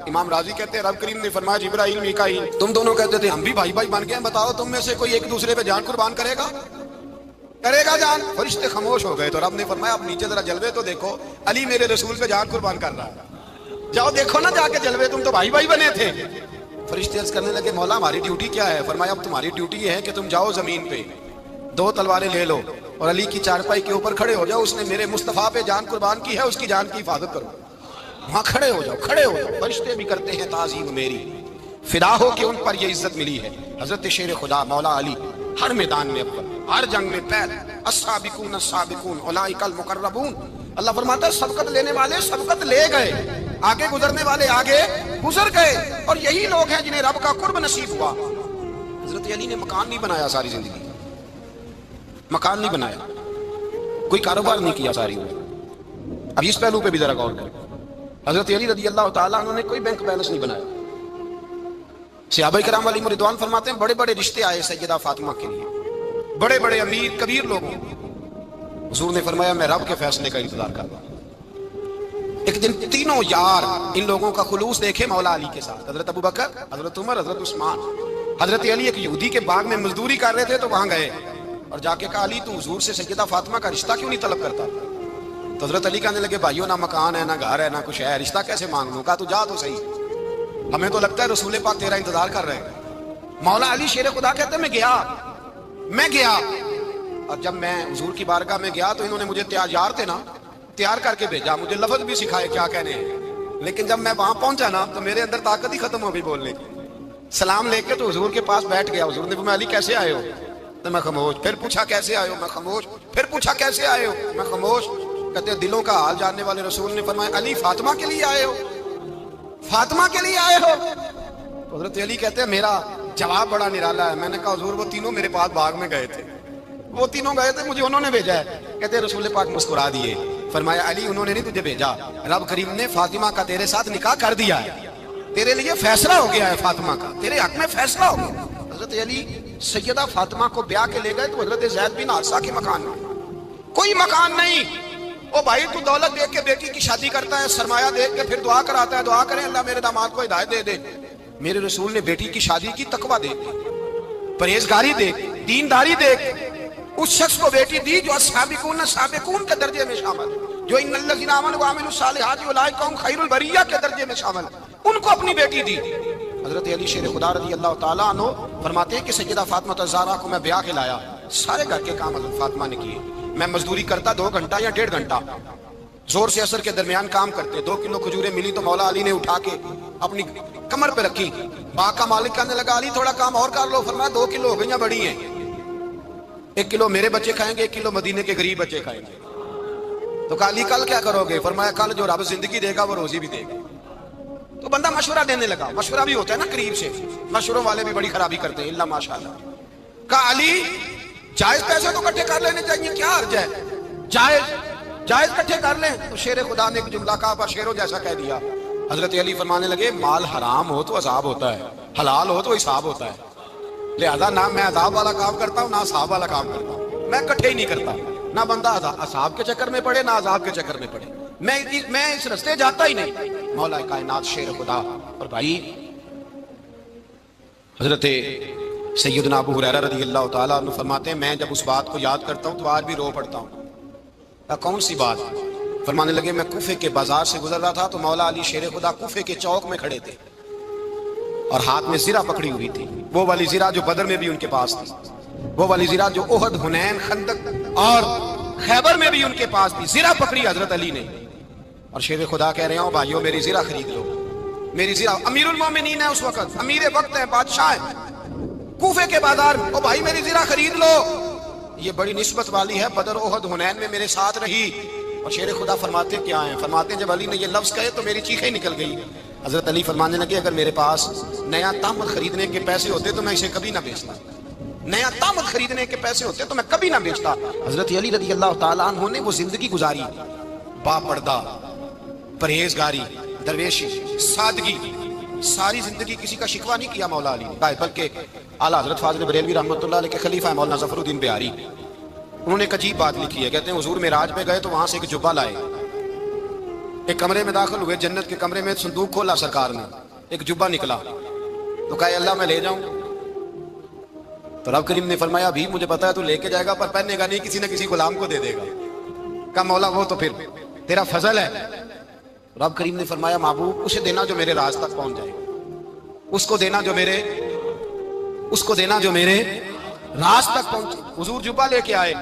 [SPEAKER 2] امام راضی کہتے ہیں رب کریم نے فرمایا جبرائیل میکائیل تم دونوں کہتے تھے ہم بھی بھائی بھائی بن گئے ہیں، بتاؤ تم میں سے کوئی ایک دوسرے پہ جان قربان کرے گا جان؟ فرشتے خاموش ہو گئے تو رب نے فرمایا اب نیچے ذرا جلوے تو دیکھو، علی میرے رسول پہ جان قربان کر رہا ہے، جاؤ دیکھو نا جا کے جلوے، تم تو بھائی بھائی بنے تھے۔ فرشتے عرض کرنے لگے مولا ہماری ڈیوٹی کیا ہے؟ فرمایا اب تمہاری ڈیوٹی یہ ہے کہ تم جاؤ زمین پہ 2 تلواریں لے لو اور علی کی چارپائی کے اوپر کھڑے ہو جاؤ، اس نے میرے مصطفیٰ پہ جان قربان کی ہے، اس کی جان کی حفاظت کرو، وہاں کھڑے ہو جاؤ۔ فرشتے بھی کرتے ہیں تعظیم میری، فدا ہو کہ ان پر یہ عزت ملی ہے۔ حضرت شیر خدا مولا علی ہر میدان میں اول، ہر جنگ میں پہل، السابقون السابقون اولئک المقربون۔ اللہ فرماتا ہے سبقت لینے والے سبقت لے گئے، آگے گزرنے والے آگے گزر گئے، اور یہی لوگ ہیں جنہیں رب کا قرب نصیب ہوا۔ حضرت علی نے مکان نہیں بنایا ساری زندگی، مکان نہیں بنایا، کوئی کاروبار نہیں کیا ساری عمر۔ اب اس پہلو پہ بھی ذرا غور کریں، حضرت علی رضی اللہ تعالیٰ عنہ نے کوئی بینک بیلنس نہیں بنایا۔ صحابہ کرام علیہم رضوان فرماتے ہیں بڑے بڑے رشتے آئے سیدہ فاطمہ کے لیے، بڑے بڑے امیر کبیر لوگوں، حضور نے فرمایا میں رب کے فیصلے کا انتظار کر رہا ہوں۔ ایک دن تینوں یار ان لوگوں کا خلوص دیکھے مولا علی کے ساتھ، حضرت ابوبکر، حضرت عمر، حضرت عثمان۔ حضرت علی ایک یہودی کے باغ میں مزدوری کر رہے تھے تو وہاں گئے اور جا کے کہا علی تو حضور سے سیدہ فاطمہ کا رشتہ کیوں نہیں طلب کرتا؟ تو حضرت علی کہنے لگے بھائیو نہ مکان ہے نہ گھر ہے نہ کچھ ہے، رشتہ کیسے مانگ لوں؟ کہا تو جا تو صحیح، ہمیں تو لگتا ہے رسول پاک تیرا انتظار کر رہے ہیں۔ مولا علی شیر خدا کہتے ہیں میں گیا اور جب میں حضور کی بارگاہ میں گیا تو انہوں نے مجھے یار تھے نا تیار کر کے بھیجا، مجھے لفظ بھی سکھائے کیا کہنے ہیں، لیکن جب میں وہاں پہنچا نا تو میرے اندر طاقت ہی ختم ہو گئی بولنے کی۔ سلام لے کے تو حضور کے پاس بیٹھ گیا، حضور نے فرمایا علی کیسے آئے ہو؟ تو میں خاموش، پھر پوچھا کیسے آئے ہو؟ میں خاموش، پھر پوچھا کیسے آئے ہو؟ میں خاموش۔ کہتے ہیں دلوں کا حال جاننے والے رسول نے فرمایا علی فاطمہ کے لیے آئے ہو؟ فاطمہ کے لیے آئے ہو؟ حضرت علی کہتے ہیں میرا جواب بڑا نرالا ہے۔ میں نے کہا حضور وہ تینوں میرے پاس باغ میں گئے تھے، وہ تینوں گئے تھے، مجھے انہوں نے بھیجا ہے۔ کہتے ہیں رسول پاک مسکرا دیے، فرمایا علی انہوں نے نہیں تجھے بھیجا، رب کریم نے فاطمہ کا تیرے ساتھ نکاح کر دیا ہے، تیرے لیے فیصلہ ہو گیا ہے، فاطمہ کا تیرے حق میں فیصلہ ہو گیا۔ حضرت علی سیدہ فاطمہ کو بیاہ کے لے گئے تو حضرت زید بن حارثہ کے مکان میں کوئی مکان نہیں۔ او بھائی تو دولت دیکھ کے بیٹی کی شادی کرتا ہے، سرمایہ دیکھ کے پھر دعا کراتا ہے، دعا کریں اللہ میرے داماد کو ہدایت دے دے۔ میرے رسول نے بیٹی کی شادی کی تقویٰ دیکھ، پرہیزگاری دیکھ، دینداری دیکھ، اس شخص کو بیٹی دی جو السابقون السابقون کے درجے میں شامل، جو ان الذین آمنوا وعملوا الصالحات اولئک هم خیر البریہ کے درجے میں شامل، ان کو اپنی بیٹی دی۔ حضرت علی شیر خدا رضی اللہ تعالیٰ عنہ فرماتے ہیں کہ سیدہ فاطمہ الزہرا کو میں بیاہ کے لایا، سارے گھر کے کام حضرت فاطمہ نے کیے، میں مزدوری کرتا 2 گھنٹہ یا 1.5 گھنٹہ، زور سے عصر کے درمیان کام کرتے، 2 کلو کھجوریں ملی تو مولا علی نے اٹھا کے اپنی کمر پہ رکھی، باغ کا مالک کہنے لگا علی تھوڑا کام اور کر لو، فرمایا 2 کلو ہو گئیں بڑی ہیں، 1 کلو میرے بچے کھائیں گے، 1 کلو مدینے کے غریب بچے کھائیں گے۔ تو کہا علی کل کیا کرو گے؟ فرمایا کل جو رب زندگی دے گا وہ روزی بھی دے گا۔ تو بندہ مشورہ دینے لگا، مشورہ بھی ہوتا ہے نا قریب سے، مشوروں والے بھی بڑی خرابی کرتے ہیں اللہ ماشاءاللہ۔ کہا علی جائز پیسے تو اکٹھے کر لینے چاہیے، کیا حرج ہے، جائز اکٹھے کر لیں۔ تو شیر خدا نے ایک جملہ کہا پر شیروں جیسا کہہ دیا۔ حضرت علی فرمانے لگے مال حرام ہو تو عذاب ہوتا ہے، حلال ہو تو حساب ہوتا ہے، لہذا نہ میں عذاب والا کام کرتا ہوں نہ حساب والا کام کرتا ہوں، میں اکٹھے ہی نہیں کرتا، نہ بندہ عذاب کے چکر میں پڑے نہ عذاب کے چکر میں پڑے، میں اس رستے جاتا ہی نہیں۔ مولا کائنات شیر خدا۔ اور بھائی حضرت سیدنا ابو ہریرہ رضی اللہ تعالیٰ عنہ فرماتے ہیں میں جب اس بات کو یاد کرتا ہوں تو آج بھی رو پڑتا ہوں۔ کون سی بات؟ فرمانے لگے میں کوفے کے بازار سے گزر رہا تھا تو مولا علی شیر خدا کوفے کے چوک میں کھڑے تھے اور ہاتھ میں زرہ پکڑی ہوئی تھی، وہ والی زرہ جو بدر میں بھی ان کے پاس تھی، وہ والی زرہ جو احد، حنین، خندق اور خیبر میں بھی ان کے پاس تھی، زرہ پکڑی حضرت علی نے اور شیر خدا کہہ رہے ہوں بھائیو میری زرہ خرید لو، میری زرہ، امیر المومنین ہے اس وقت، امیر وقت ہے، بادشاہ ہے کوفے کے بازار میں، او بھائی میری زرہ خرید لو، یہ بڑی نسبت والی ہے، بدر احد حنین میں میرے ساتھ رہی۔ اور شیر خدا فرماتے کیا ہیں؟ فرماتے ہیں جب علی نے یہ لفظ کہے تو میری چیخیں نکل گئی۔ حضرت علی فرمانے لگے اگر میرے پاس نیا تامل خریدنے کے پیسے ہوتے تو میں اسے کبھی نہ بیچتا، نیا تامل خریدنے کے پیسے ہوتے تو میں کبھی نہ بیچتا۔ حضرت علی رضی اللہ تعالیٰ عنہ نے وہ زندگی گزاری، با پردہ، پرہیزگاری، درویشی، سادگی، ساری زندگی کسی کا شکوہ نہیں کیا مولا علی نے، بلکہ اعلیٰ حضرت فاضل بریلوی رحمۃ اللہ علیہ کے خلیفہ مولانا ظفر الدین بہاری، انہوں نے ایک عجیب بات لکھی ہے، کہتے ہیں حضور معراج پہ گئے تو وہاں سے ایک جبہ لائے، ایک کمرے میں داخل ہوئے، جنت کے کمرے میں صندوق کھولا سرکار نے، ایک جبہ نکلا تو کہا اللہ میں لے جاؤں؟ تو رب کریم نے فرمایا بھی مجھے پتا ہے تو لے کے جائے گا پر پہننے گا نہیں، کسی نہ کسی غلام کو دے دے گا۔ کہا مولا وہ تو پھر تیرا فضل ہے۔ رب کریم نے فرمایا محبوب اسے دینا جو میرے راز تک پہنچ جائے، اس کو دینا جو میرے راز تک پہنچے۔ حضور جبہ لے کے آئے۔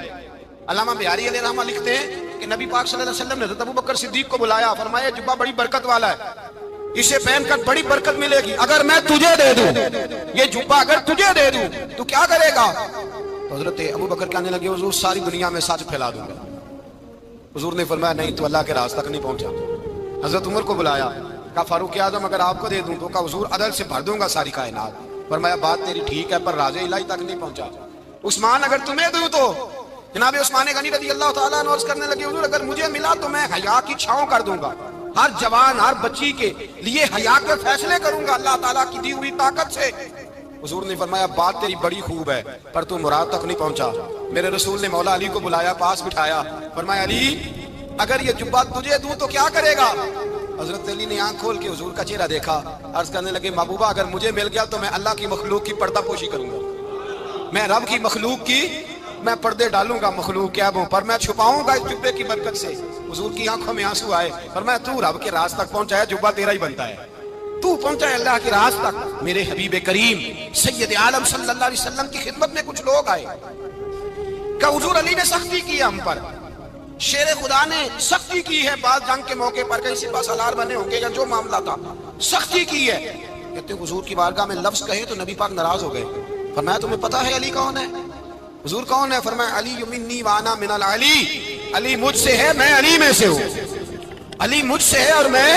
[SPEAKER 2] علامہ بہاری علیہ رحمہ لکھتے ہیں کہ نبی پاک صلی اللہ علیہ وسلم نے حضرت ابوبکر صدیق کو بلایا، فرمایا جبہ بڑی برکت والا ہے، اسے پہن کر بڑی برکت ملے گی، اگر میں تجھے دے دوں یہ جبہ، اگر تجھے دے دوں تو کیا کرے گا؟ تو حضرت ابوبکر کہنے لگے حضور ساری دنیا میں سچ پھیلا دوں گا۔ حضور نے فرمایا نہیں تو اللہ کے راز تک نہیں پہنچا۔ حضرت عمر کو بلایا، کہا فاروق اعظم اگر آپ کو دے دوں تو کہا حضور عدل سے بھر دوں گا ساری کائنات۔ فرمایا بات تیری ٹھیک ہے پر راز الہی تک نہیں پہنچا۔ عثمان اگر تمہیں دوں تو جناب عثمان غنی رضی اللہ تعالیٰ عنہ عرض کرنے لگے حضور اگر مجھے ملا تو میں حیا کی چھاؤں کر دوں گا، ہر جوان ہر بچی کے لیے حیا کے فیصلے کروں گا اللہ تعالیٰ کی دی ہوئی طاقت سے۔ حضور نے فرمایا بات تیری بڑی خوب ہے پر تو مراد تک نہیں پہنچا۔ میرے رسول نے مولا علی کو بلایا، پاس بٹھایا، فرمایا علی اگر یہ جبہ تجھے دوں تو کیا کرے گا؟ حضرت علی نے آنکھ کھول کے حضور کا چہرہ دیکھا، عرض کرنے لگے محبوبہ اگر مجھے مل گیا تو میں اللہ کی مخلوق کی پردہ پوشی کروں گا، میں رب کی مخلوق کی میں پردے ڈالوں گا مخلوق کے عیبوں پر، میں چھپاؤں گا اس جبے کی برکت سے۔ حضور کی آنکھوں میں آنسو آئے، فرمایا تو رب کے راز تک پہنچا ہے، جبہ تیرا ہی بنتا ہے، تو پہنچا ہے اللہ کے راز تک۔ میرے حبیب کریم سید عالم صلی اللہ علیہ وسلم کی خدمت میں کچھ لوگ آئے کہ حضور علی نے سختی کی ہم پر، شیر خدا نے سختی کی ہے، بعض جنگ کے موقع پر کہیں سپاہ سالار بنے ہوں گے یا جو معاملہ تھا سختی کی ہے۔ کہتے ہیں حضور کی بارگاہ میں لفظ کہے تو نبی پاک ناراض ہو گئے۔ فرمایا تمہیں پتا ہے علی کون ہے؟ حضور کون ہے؟ فرمایا علی منی وانا من العلی، علی مجھ سے ہے میں علی میں سے ہوں، علی مجھ سے ہے اور میں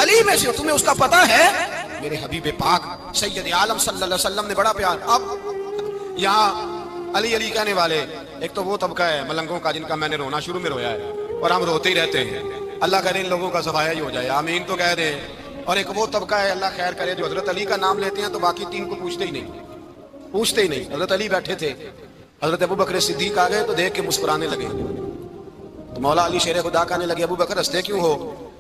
[SPEAKER 2] علی میں سے ہوں، تمہیں اس کا پتا ہے؟ میرے حبیب پاک سید عالم صلی اللہ علیہ وسلم نے بڑا پیار۔ اب یہاں علی علی کہنے والے ایک تو وہ طبقہ ہے ملنگوں کا جن کا میں نے رونا شروع میں رویا ہے اور ہم روتے ہی رہتے ہیں، اللہ کرے ان لوگوں کا صفایا ہی ہو جائے، آمین تو کہہ دیں۔ اور ایک وہ طبقہ ہے اللہ خیر کرے جو حضرت علی کا نام لیتے ہیں تو باقی تین کو پوچھتے ہی نہیں۔ حضرت علی بیٹھے تھے، حضرت ابوبکر صدیق آ گئے تو دیکھ کے مسکرانے لگے، تو مولا علی شیر خدا کہنے لگے ابوبکر ہنستے کیوں ہو؟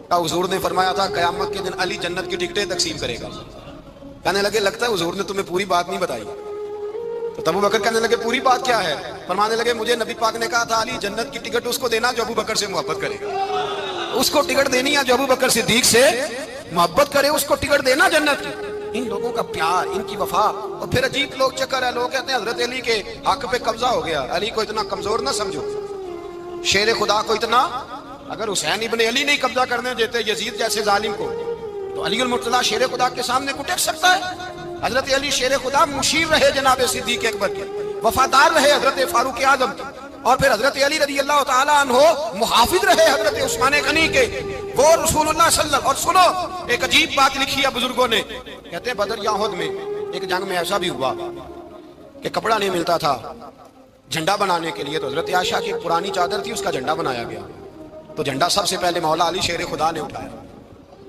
[SPEAKER 2] کہا حضور نے فرمایا تھا قیامت کے دن علی جنت کی ٹکٹیں تقسیم کرے گا۔ کہنے لگے لگتا ہے حضور نے تمہیں پوری بات نہیں بتائی۔ تو ابوبکر کہنے لگے پوری بات کیا ہے؟ فرمانے لگے مجھے نبی پاک نے کہا تھا علی جنت کی ٹکٹ اس کو دینا جو ابوبکر سے محبت کرے، اس کو ٹکٹ دینی ہے جو ابوبکر صدیق سے محبت کرے، اس کو ٹکٹ دینا جنت کی۔ ان لوگوں کا پیار، ان کی وفا، اور پھر عجیب لوگ چکر ہے، لوگ کہتے ہیں حضرت علی کے حق پہ قبضہ ہو گیا، علی کو اتنا کمزور نہ سمجھو، شیر خدا کو اتنا، اگر حسین ابن علی نہیں قبضہ کرنے دیتے یزید جیسے ظالم کو تو علی المرتضیٰ شیر خدا کے سامنے کو ٹک سکتا ہے؟ حضرت علی شیر خدا مشیر رہے جناب صدیق اکبر کے، وفادار رہے حضرت فاروق اعظم کے، اور پھر حضرت علی رضی اللہ تعالیٰ عنہ محافظ رہے حضرت عثمان غنی کے، وہ رسول اللہ صلی اللہ علیہ وسلم۔ اور سنو ایک عجیب بات لکھی ہے بزرگوں نے، کہتے ہیں بدر یا احد میں ایک جنگ میں ایسا بھی ہوا کہ کپڑا نہیں ملتا تھا جھنڈا بنانے کے لیے، تو حضرت عائشہ کی پرانی چادر تھی، اس کا جھنڈا بنایا گیا، تو جھنڈا سب سے پہلے مولا علی شیر خدا نے اٹھایا۔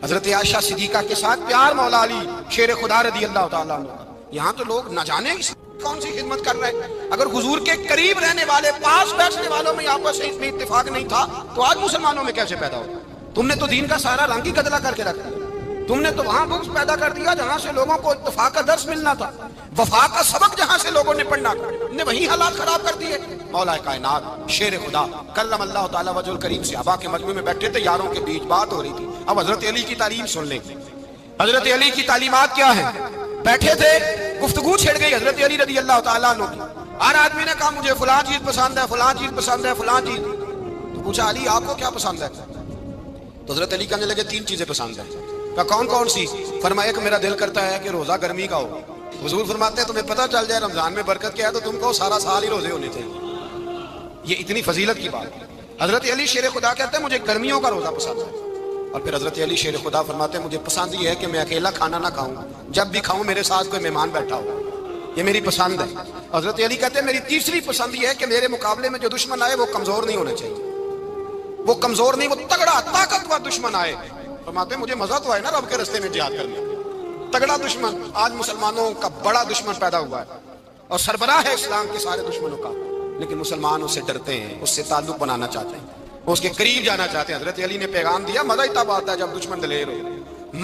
[SPEAKER 2] حضرت عائشہ صدیقہ کے ساتھ پیار مولا علی شیر خدا رضی اللہ تعالیٰ عنہ۔ یہاں تو لوگ نہ جانے کون سی خدمت کر رہے ہیں، اگر حضور کے قریب رہنے والے پاس بیٹھنے والوں میں آپس میں اتفاق نہیں تھا تو آج مسلمانوں میں کیسے پیدا ہو؟ تم نے تو دین کا سارا رنگ ہی گدلا کر کے رکھ دیا، تم نے تو وہاں بغض پیدا کر دیا جہاں سے لوگوں کو اتفاق کا درس ملنا تھا، وفا کا سبق جہاں سے لوگوں نے پڑھنا تھا، نے وہی حالات خراب کر دیے۔ مولا کائنات شیر خدا کلم اللہ تعالیٰ وجہ الکریم صحابہ کے مجمع میں بیٹھے تھے، یاروں کے بیچ بات ہو رہی تھی۔ اب حضرت علی کی تعلیم سن لیں، حضرت علی کی تعلیمات کیا ہیں؟ بیٹھے تھے، گفتگو چھڑ گئی حضرت علی رضی اللہ تعالیٰ عنہ کی، ہر آدمی نے کہا مجھے فلاں چیز پسند ہے، فلاں چیز پسند ہے، فلاں چیز، تو پوچھا علی آپ کو کیا پسند ہے؟ تو حضرت علی کہنے لگے تین چیزیں پسند ہیں۔ کہا کون کون سی؟ فرمایا کہ میرا دل کرتا ہے کہ روزہ گرمی کا ہو، حضور فرماتے ہیں تمہیں پتہ چل جائے رمضان میں برکت کیا ہے تو تم کو سارا سال ہی روزے ہونے چاہیے، یہ اتنی فضیلت کی بات ہے۔ حضرت علی شیر خدا کہتے ہیں مجھے گرمیوں کا روزہ پسند ہے، اور پھر حضرت علی شیر خدا فرماتے ہیں مجھے پسند یہ ہے کہ میں اکیلا کھانا نہ کھاؤں، جب بھی کھاؤں میرے ساتھ کوئی مہمان بیٹھا ہو، یہ میری پسند ہے۔ حضرت علی کہتے ہیں میری تیسری پسند یہ ہے کہ میرے مقابلے میں جو دشمن آئے وہ کمزور نہیں ہونا چاہیے، وہ کمزور نہیں، وہ تگڑا طاقتور دشمن آئے۔ فرماتے ہیں مجھے مزہ تو آئے نا رب کے رستے میں جہاد کرنے، تگڑا دشمن۔ آج مسلمانوں کا بڑا دشمن پیدا ہوا ہے اور سربراہ ہے اسلام کے سارے دشمنوں کا، لیکن مسلمان اس سے ڈرتے ہیں، اس سے تعلق بنانا چاہتے ہیں۔ اس کے قریب جانا چاہتے ہیں. حضرت علی نے پیغام دیا مزہ ہی تب آتا ہے جب دشمن دلیر ہو,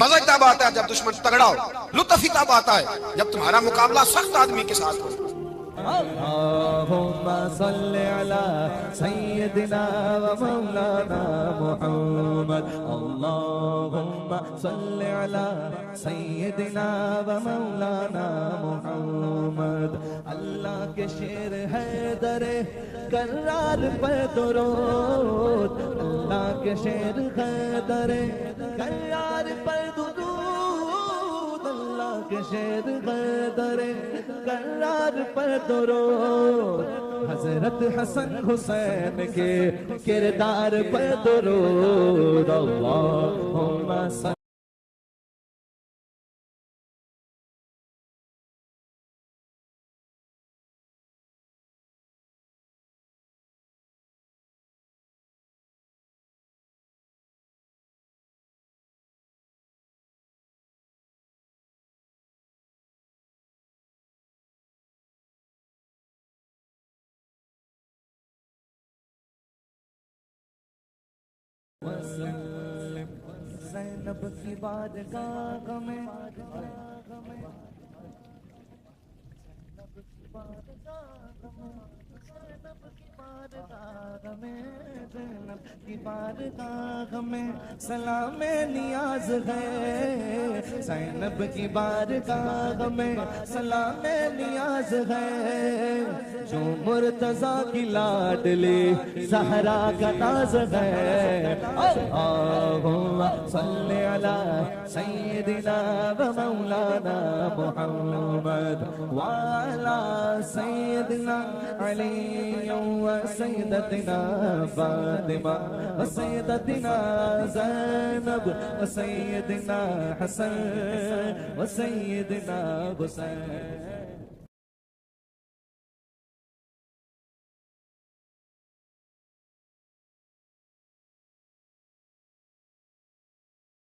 [SPEAKER 2] مزہ ہی تب آتا ہے جب دشمن تگڑا ہو, لطف ہی تب آتا ہے جب تمہارا مقابلہ سخت آدمی کے ساتھ ہو.
[SPEAKER 3] اللهم صل على سيدنا ومولانا محمد. اللهم صل على سيدنا ومولانا محمد. اللہ کے شیر حیدر کرار پر درود, اللہ کے شیر حیدر کرار پر درود, اللہ کے شیر حیدر کرار پر درود, حضرت حسن حسین کے کردار پر درود. اللہم صل وسلم. زینب کی بارگاہ میں زینب کی بارگاہ میں سلام نیاز ہے, زینب کی بارگاہ میں سلام نیاز ہے, جو مرتضیٰ کی لاڈلی زہرا کا ناز ہے. اللہم صل علی سیدنا و مولانا محمد وعلی سیدنا علی و سیدتنا فاطمہ و سیدتنا زینب و سیدنا حسن و سیدنا حسین.